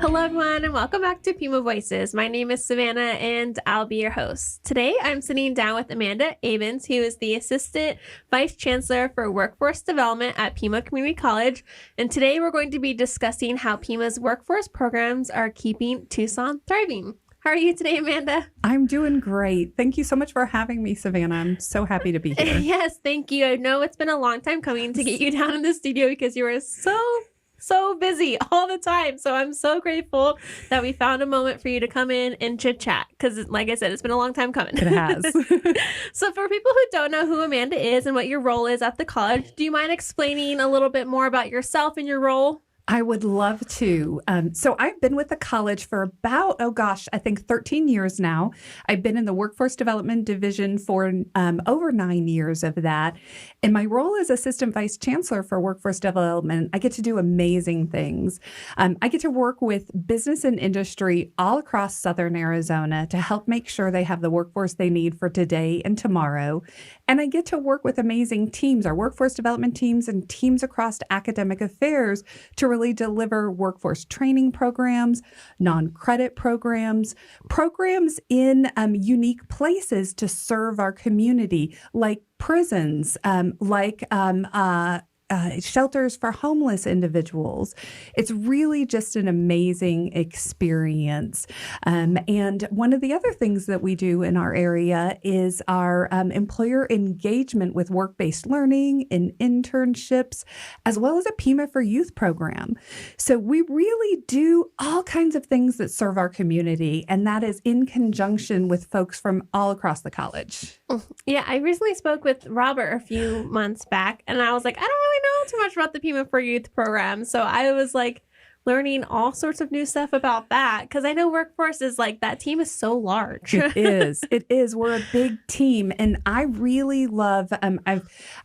Hello, everyone, and welcome back to Pima Voices. My name is Savannah, and I'll be your host. Today, I'm sitting down with Amanda Abens, who is the Assistant Vice Chancellor for Workforce Development at Pima Community College. And today, we're going to be discussing how Pima's workforce programs are keeping Tucson thriving. How are you today, Amanda? I'm doing great. Thank you so much for having me, Savannah. I'm so happy to be here. Yes, thank you. I know it's been a long time coming to get you down in the studio because you were so busy all the time. So I'm so grateful that we found a moment for you to come in and chit chat because, like I said, it's been a long time coming. It has. So for people who don't know who Amanda is and what your role is at the college, do you mind explaining a little bit more about yourself and your role? I would love to. So I've been with the college for about, I think 13 years now. I've been in the Workforce Development Division for over 9 years of that. And my role as Assistant Vice Chancellor for Workforce Development, I get to do amazing things. I get to work with business and industry all across Southern Arizona to help make sure they have the workforce they need for today and tomorrow. And I get to work with amazing teams, our workforce development teams and teams across academic affairs to really deliver workforce training programs, non-credit programs in unique places to serve our community, like prisons, shelters for homeless individuals. It's really just an amazing experience. And one of the other things that we do in our area is our employer engagement with work-based learning and internships, as well as a Pima for Youth program. So we really do all kinds of things that serve our community, and that is in conjunction with folks from all across the college. Yeah, I recently spoke with Robert a few months back, and I was like, I don't really know too much about the Pima for Youth program. So I was like learning all sorts of new stuff about that because I know workforce is like that team is so large. It is. It is. We're a big team. And I really love,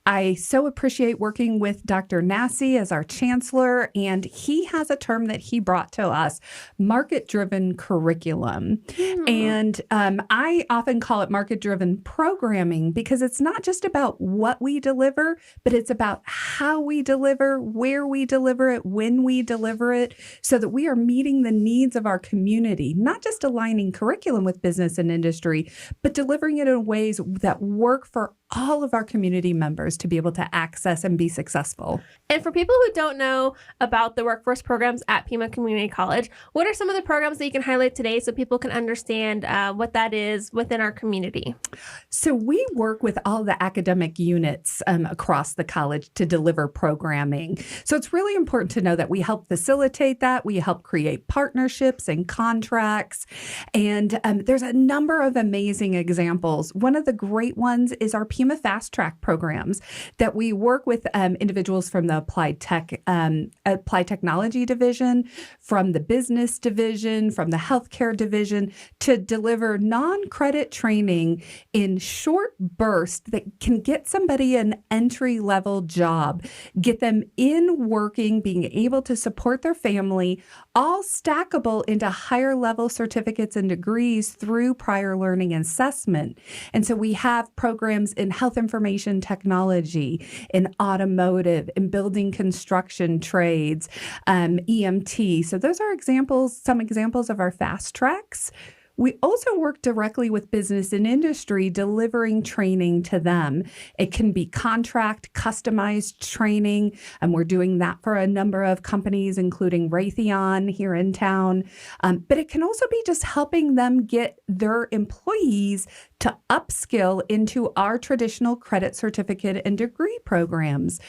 I so appreciate working with Dr. Nassi as our chancellor. And he has a term that he brought to us, market-driven curriculum. And I often call it market-driven programming because it's not just about what we deliver, but it's about how we deliver, where we deliver it, when we deliver it, so that we are meeting the needs of our community, not just aligning curriculum with business and industry, but delivering it in ways that work for all of our community members to be able to access and be successful. And for people who don't know about the workforce programs at Pima Community College, what are some of the programs that you can highlight today so people can understand what that is within our community? So we work with all the academic units across the college to deliver programming. So it's really important to know that we help facilitate that. We help create partnerships and contracts. And there's a number of amazing examples. One of the great ones is our Pima Fast Track programs that we work with individuals from the Applied Technology Division, from the Business Division, from the Healthcare Division to deliver non-credit training in short bursts that can get somebody an entry-level job, get them in working, being able to support their family, all stackable into higher-level certificates and degrees through prior learning assessment. And so we have programs in health information technology, in automotive, in building construction trades, EMT. So those are some examples of our fast tracks. We also work directly with business and industry, delivering training to them. It can be contract, customized training, and we're doing that for a number of companies, including Raytheon here in town. But it can also be just helping them get their employees to upskill into our traditional credit certificate and degree programs.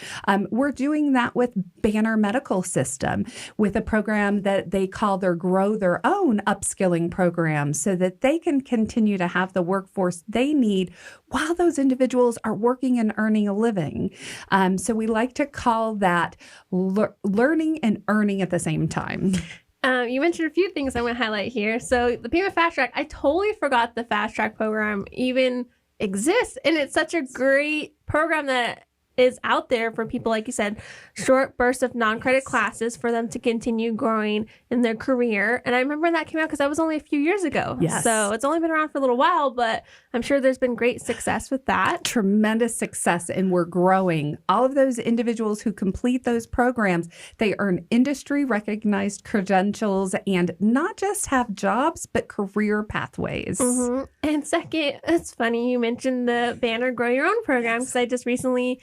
We're doing that with Banner Medical System, with a program that they call their Grow Their Own upskilling program, so that they can continue to have the workforce they need while those individuals are working and earning a living. So we like to call that learning and earning at the same time. You mentioned a few things I'm going to highlight here. So the Pima Fast Track, I totally forgot the Fast Track program even exists. And it's such a great program that is out there for people, like you said, short bursts of non-credit classes for them to continue growing in their career. And I remember that came out because that was only a few years ago. Yes. So it's only been around for a little while, but I'm sure there's been great success with that. Tremendous success, and we're growing. All of those individuals who complete those programs, they earn industry recognized credentials and not just have jobs, but career pathways. Mm-hmm. And second, it's funny you mentioned the Banner Grow Your Own program, because I just recently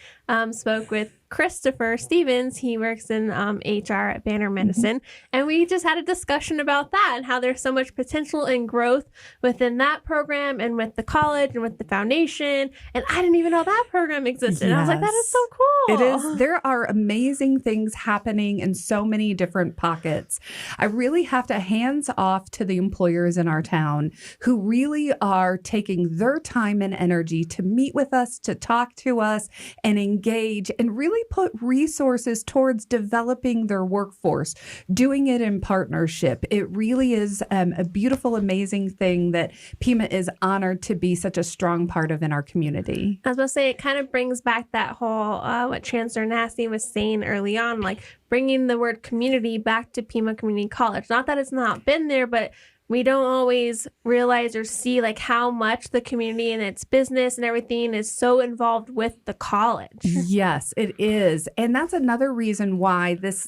spoke with Christopher Stevens. He works in HR at Banner Medicine. And we just had a discussion about that and how there's so much potential and growth within that program and with the college and with the foundation. And I didn't even know that program existed. Yes. I was like, that is so cool. It is. There are amazing things happening in so many different pockets. I really have to hands off to the employers in our town who really are taking their time and energy to meet with us, to talk to us and engage and really put resources towards developing their workforce, doing it in partnership. It really is a beautiful, amazing thing that Pima is honored to be such a strong part of in our community. I was going to say, it kind of brings back that whole, what Chancellor Nasty was saying early on, like bringing the word community back to Pima Community College. Not that it's not been there, but we don't always realize or see like how much the community and its business and everything is so involved with the college. Yes, it is. And that's another reason why this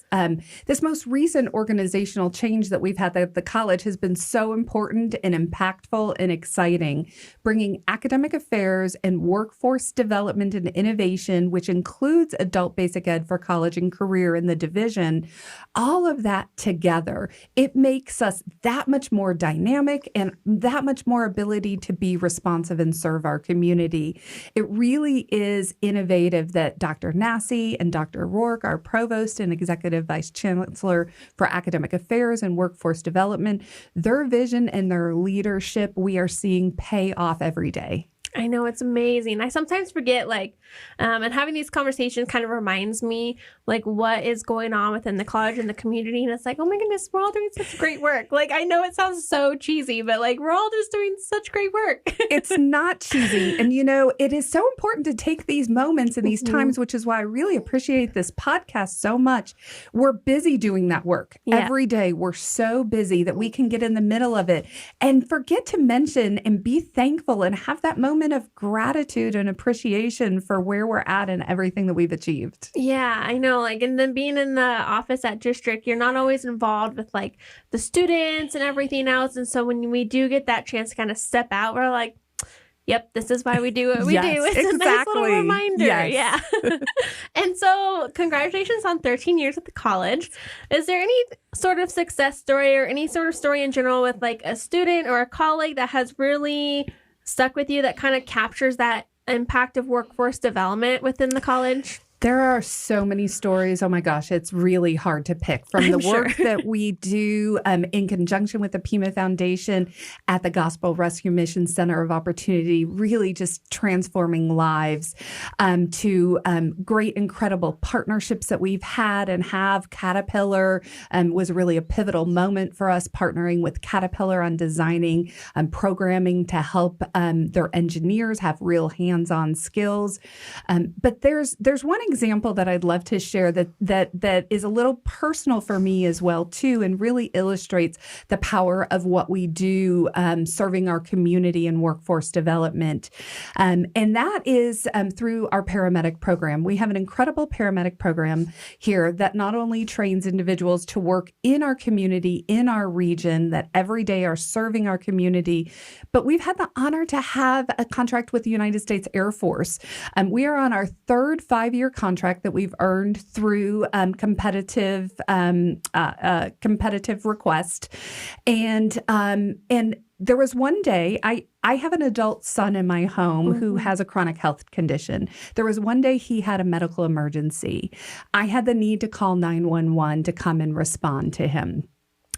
most recent organizational change that we've had at the college has been so important and impactful and exciting, bringing academic affairs and workforce development and innovation, which includes adult basic ed for college and career in the division, all of that together. It makes us that much more dynamic and that much more ability to be responsive and serve our community. It really is innovative that Dr. Nassi and Dr. Rourke, our provost and executive vice chancellor for academic affairs and workforce development, their vision and their leadership, we are seeing pay off every day. I know, it's amazing. I sometimes forget, like, and having these conversations kind of reminds me, like, what is going on within the college and the community. And it's like, oh my goodness, we're all doing such great work. Like, I know it sounds so cheesy, but like, we're all just doing such great work. It's not cheesy. And, you know, it is so important to take these moments and these times, which is why I really appreciate this podcast so much. We're busy doing that work every day. We're so busy that we can get in the middle of it and forget to mention and be thankful and have that moment of gratitude and appreciation for where we're at and everything that we've achieved. Yeah, I know. Like, and then being in the office at district, you're not always involved with like the students and everything else. And so when we do get that chance to kind of step out, we're like, yep, this is why we do what we do. It's a nice little reminder. Yes. Yeah. And so congratulations on 13 years at the college. Is there any sort of success story or any sort of story in general with like a student or a colleague that has really stuck with you that kind of captures that impact of workforce development within the college? There are so many stories. Oh my gosh, it's really hard to pick from the work that we do in conjunction with the Pima Foundation at the Gospel Rescue Mission Center of Opportunity, really just transforming lives, to great, incredible partnerships that we've had and have. Caterpillar was really a pivotal moment for us, partnering with Caterpillar on designing programming to help their engineers have real hands-on skills. But there's one example that I'd love to share that is a little personal for me as well too, and really illustrates the power of what we do serving our community and workforce development. And that is through our paramedic program. We have an incredible paramedic program here that not only trains individuals to work in our community, in our region, that every day are serving our community, but we've had the honor to have a contract with the United States Air Force. We are on our third 5-year contract that we've earned through competitive request. And there was one day, I have an adult son in my home who has a chronic health condition. There was one day he had a medical emergency. I had the need to call 911 to come and respond to him.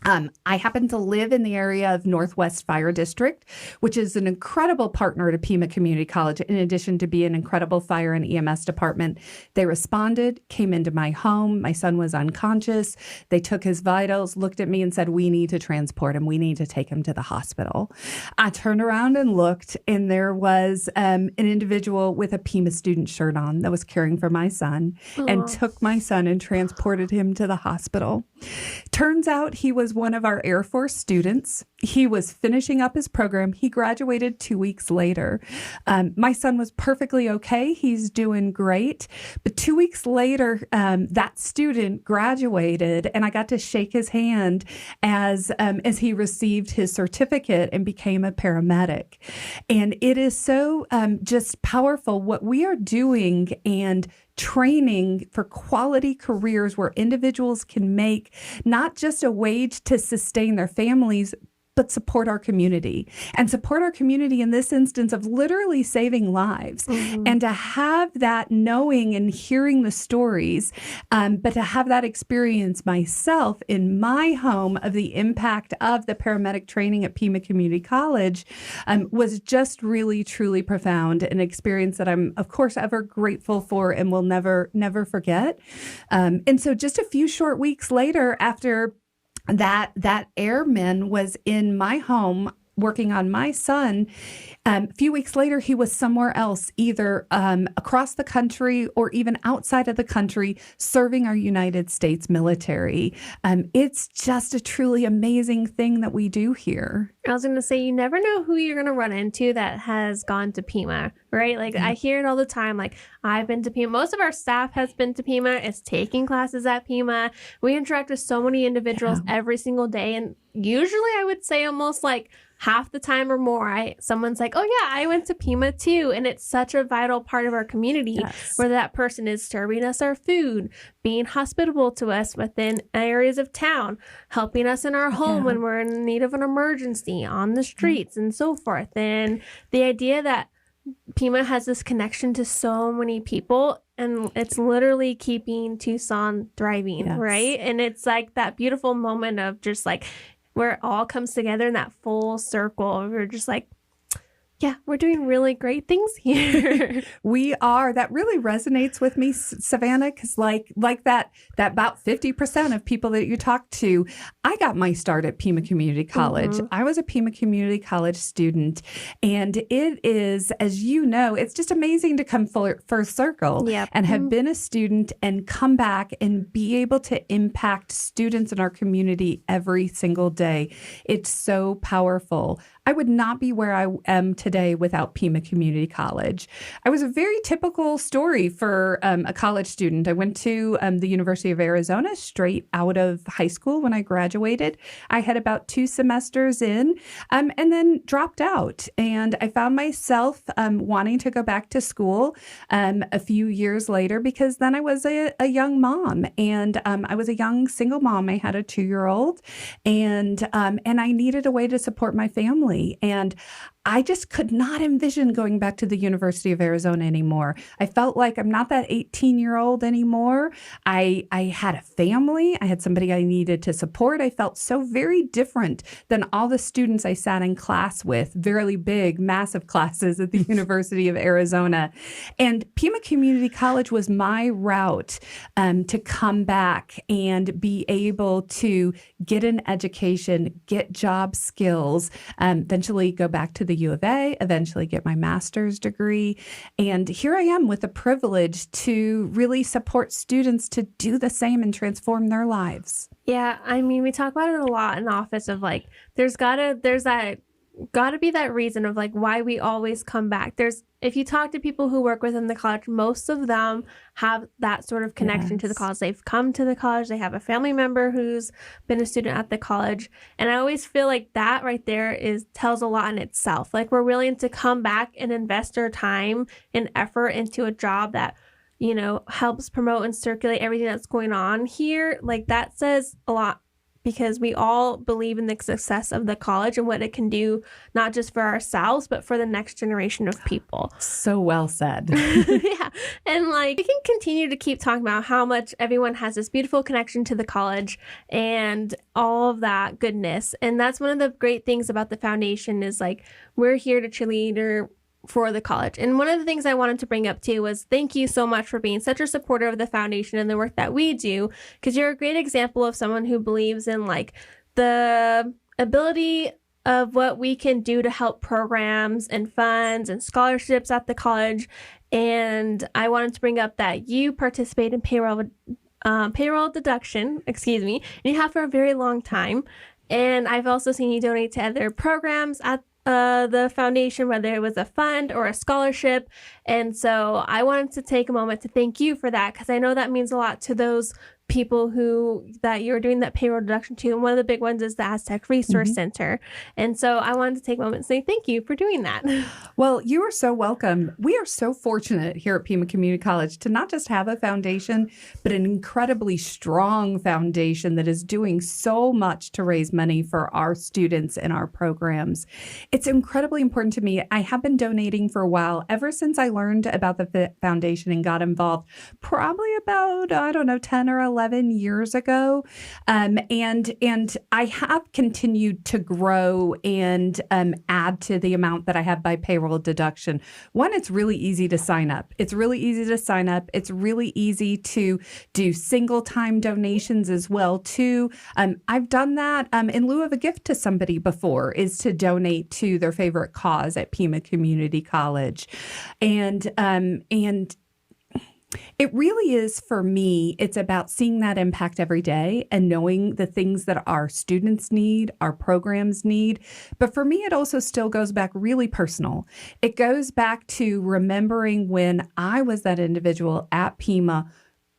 I happen to live in the area of Northwest Fire District, which is an incredible partner to Pima Community College. In addition to being an incredible fire and EMS department, they responded, came into my home. My son was unconscious. They took his vitals, looked at me and said, we need to transport him. We need to take him to the hospital. I turned around and looked, and there was an individual with a Pima student shirt on that was caring for my son and took my son and transported him to the hospital. Turns out he was one of our Air Force students. He was finishing up his program. He graduated 2 weeks later. My son was perfectly okay. He's doing great. But 2 weeks later, that student graduated, and I got to shake his hand as he received his certificate and became a paramedic. And it is so just powerful what we are doing and training for quality careers where individuals can make not just a wage to sustain their families, but support our community and support our community in this instance of literally saving lives. And to have that knowing and hearing the stories, but to have that experience myself in my home of the impact of the paramedic training at Pima Community College was just really, truly profound, an experience that I'm, of course, ever grateful for and will never, never forget. And so just a few short weeks later, after that airman was in my home working on my son, a few weeks later, he was somewhere else, either across the country or even outside of the country, serving our United States military. It's just a truly amazing thing that we do here. I was going to say, you never know who you're going to run into that has gone to Pima, right? Like I hear it all the time. Like I've been to Pima. Most of our staff has been to Pima, is taking classes at Pima. We interact with so many individuals every single day. And usually I would say almost like half the time or more, someone's like, oh yeah, I went to Pima too. And it's such a vital part of our community, whether that person is serving us our food, being hospitable to us within areas of town, helping us in our home when we're in need of an emergency, on the streets and so forth. And the idea that Pima has this connection to so many people, and it's literally keeping Tucson thriving, right? And it's like that beautiful moment of just like where it all comes together in that full circle. We're just like, yeah, we're doing really great things here. We are. That really resonates with me, Savannah, because like that about 50% of people that you talk to, I got my start at Pima Community College. I was a Pima Community College student, and it is, as you know, it's just amazing to come full circle and have been a student and come back and be able to impact students in our community every single day. It's so powerful. I would not be where I am today without Pima Community College. I was a very typical story for a college student. I went to the University of Arizona straight out of high school when I graduated. I had about 2 semesters in and then dropped out. And I found myself wanting to go back to school a few years later, because then I was a young mom, and I was a young single mom. I had a 2-year-old, and I needed a way to support my family. And I just could not envision going back to the University of Arizona anymore. I felt like I'm not that 18-year-old anymore. I had a family. I had somebody I needed to support. I felt so very different than all the students I sat in class with, very big, massive classes at the University of Arizona. And Pima Community College was my route to come back and be able to get an education, get job skills, eventually go back to the U of A, eventually get my master's degree. And here I am with the privilege to really support students to do the same and transform their lives. Yeah, I mean, we talk about it a lot in the office of like, there's gotta be that reason of like why we always come back. If you talk to people who work within the college, most of them have that sort of connection to the college. They've come to the college. They have a family member who's been a student at the college. And I always feel like that right there tells a lot in itself. Like we're willing to come back and invest our time and effort into a job that, helps promote and circulate everything that's going on here. Like that says a lot, because we all believe in the success of the college and what it can do, not just for ourselves, but for the next generation of people. So well said. Yeah. And like, we can continue to keep talking about how much everyone has this beautiful connection to the college and all of that goodness. And that's one of the great things about the foundation is like, we're here to cheerleader for the college. And one of the things I wanted to bring up too was thank you so much for being such a supporter of the foundation and the work that we do, because you're a great example of someone who believes in like the ability of what we can do to help programs and funds and scholarships at the college. And I wanted to bring up that you participate in payroll deduction, and you have for a very long time. And I've also seen you donate to other programs at the foundation, whether it was a fund or a scholarship. And so I wanted to take a moment to thank you for that, because I know that means a lot to those people that you're doing that payroll deduction to. And one of the big ones is the Aztec Resource Center. And so I wanted to take a moment and say thank you for doing that. Well, you are so welcome. We are so fortunate here at Pima Community College to not just have a foundation, but an incredibly strong foundation that is doing so much to raise money for our students and our programs. It's incredibly important to me. I have been donating for a while, ever since I learned about the foundation and got involved, probably about, 10 or 11 years ago. And I have continued to grow and add to the amount that I have by payroll deduction. One, it's really easy to sign up. It's really easy to do single time donations as well too. I've done that in lieu of a gift to somebody before, is to donate to their favorite cause at Pima Community College. And it really is, for me, it's about seeing that impact every day and knowing the things that our students need, our programs need. But for me, it also still goes back really personal. It goes back to remembering when I was that individual at Pima,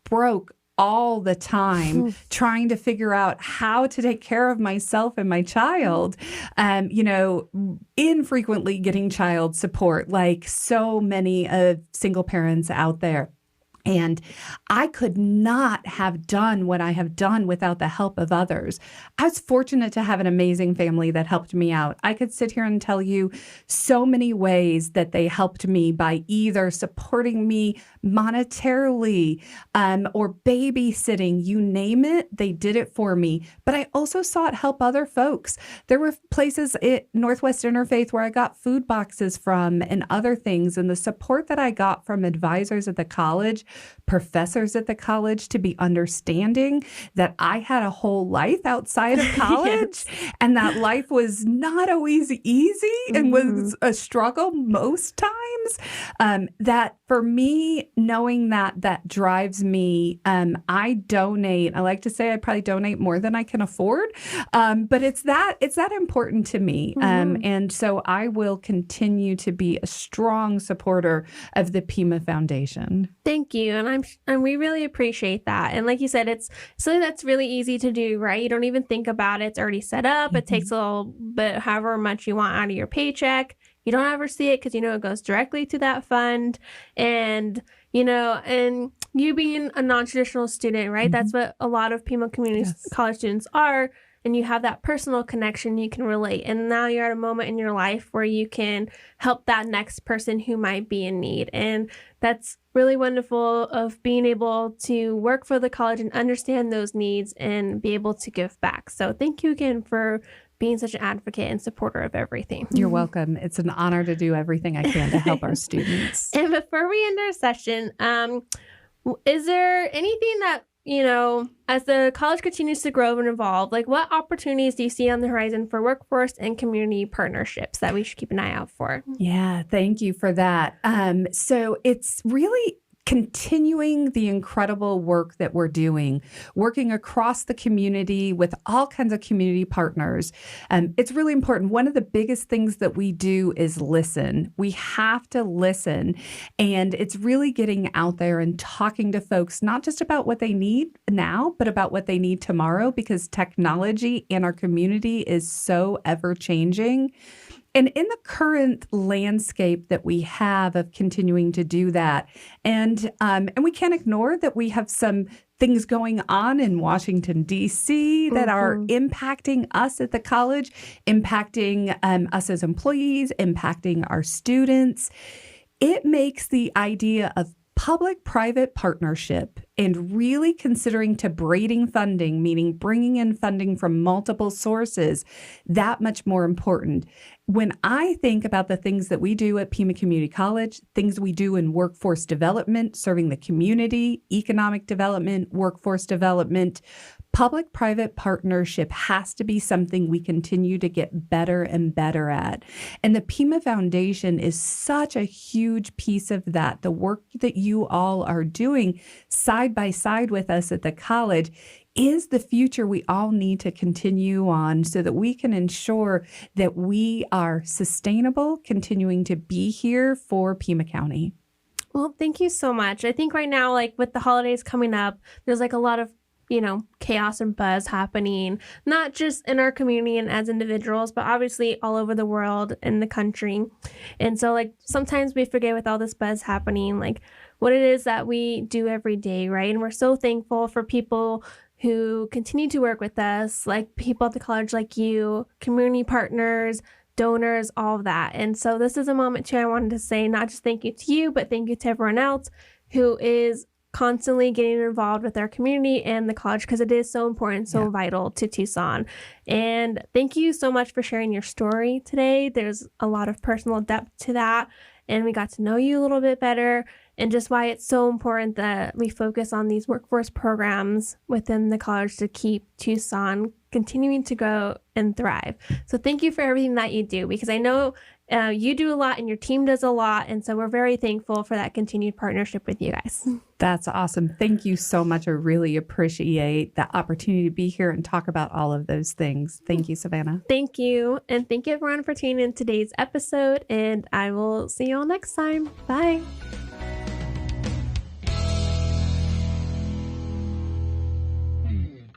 broke all the time, trying to figure out how to take care of myself and my child, infrequently getting child support, like so many of single parents out there. And I could not have done what I have done without the help of others. I was fortunate to have an amazing family that helped me out. I could sit here and tell you so many ways that they helped me by either supporting me monetarily or babysitting, you name it, they did it for me. But I also sought help other folks. There were places at Northwest Interfaith where I got food boxes from and other things. And the support that I got from advisors at the college, professors at the college, to be understanding that I had a whole life outside of college and that life was not always easy and was a struggle most times. That for me, knowing that drives me. I donate. I like to say I probably donate more than I can afford, but it's that important to me. And so I will continue to be a strong supporter of the Pima Foundation. Thank you. And we really appreciate that. And like you said, it's something that's really easy to do, right? You don't even think about it. It's already set up. It takes a little bit, however much you want out of your paycheck. You don't ever see it because it goes directly to that fund. And, and you being a non-traditional student, right? That's what a lot of Pima Community College students are. And you have that personal connection, you can relate. And now you're at a moment in your life where you can help that next person who might be in need. And that's really wonderful of being able to work for the college and understand those needs and be able to give back. So thank you again for being such an advocate and supporter of everything. You're welcome. It's an honor to do everything I can to help our students. And before we end our session, is there anything that, as the college continues to grow and evolve, like what opportunities do you see on the horizon for workforce and community partnerships that we should keep an eye out for? Yeah, thank you for that. So it's really continuing the incredible work that we're doing, working across the community with all kinds of community partners. It's really important. One of the biggest things that we do is listen. We have to listen. And it's really getting out there and talking to folks, not just about what they need now, but about what they need tomorrow, because technology in our community is so ever changing. And in the current landscape that we have of continuing to do that, and we can't ignore that we have some things going on in Washington, D.C. that are impacting us at the college, impacting us as employees, impacting our students. It makes the idea of public-private partnership and really considering to braiding funding, meaning bringing in funding from multiple sources, that much more important. When I think about the things that we do at Pima Community College, things we do in workforce development, serving the community, economic development, workforce development, public-private partnership has to be something we continue to get better and better at. And the Pima Foundation is such a huge piece of that. The work that you all are doing side by side with us at the college is the future we all need to continue on so that we can ensure that we are sustainable, continuing to be here for Pima County. Well, thank you so much. I think right now, like with the holidays coming up, there's like a lot of chaos and buzz happening, not just in our community and as individuals, but obviously all over the world in the country. And so like sometimes we forget with all this buzz happening, like what it is that we do every day, right? And we're so thankful for people who continue to work with us, like people at the college like you, community partners, donors, all of that. And so this is a moment too, I wanted to say not just thank you to you, but thank you to everyone else who is constantly getting involved with our community and the college because it is so important, so vital to Tucson. And thank you so much for sharing your story today. There's a lot of personal depth to that, and we got to know you a little bit better and just why it's so important that we focus on these workforce programs within the college to keep Tucson continuing to grow and thrive. So thank you for everything that you do, because I know you do a lot and your team does a lot. And so we're very thankful for that continued partnership with you guys. That's awesome. Thank you so much. I really appreciate the opportunity to be here and talk about all of those things. Thank you, Savannah. Thank you. And thank you everyone for tuning in today's episode. And I will see you all next time. Bye.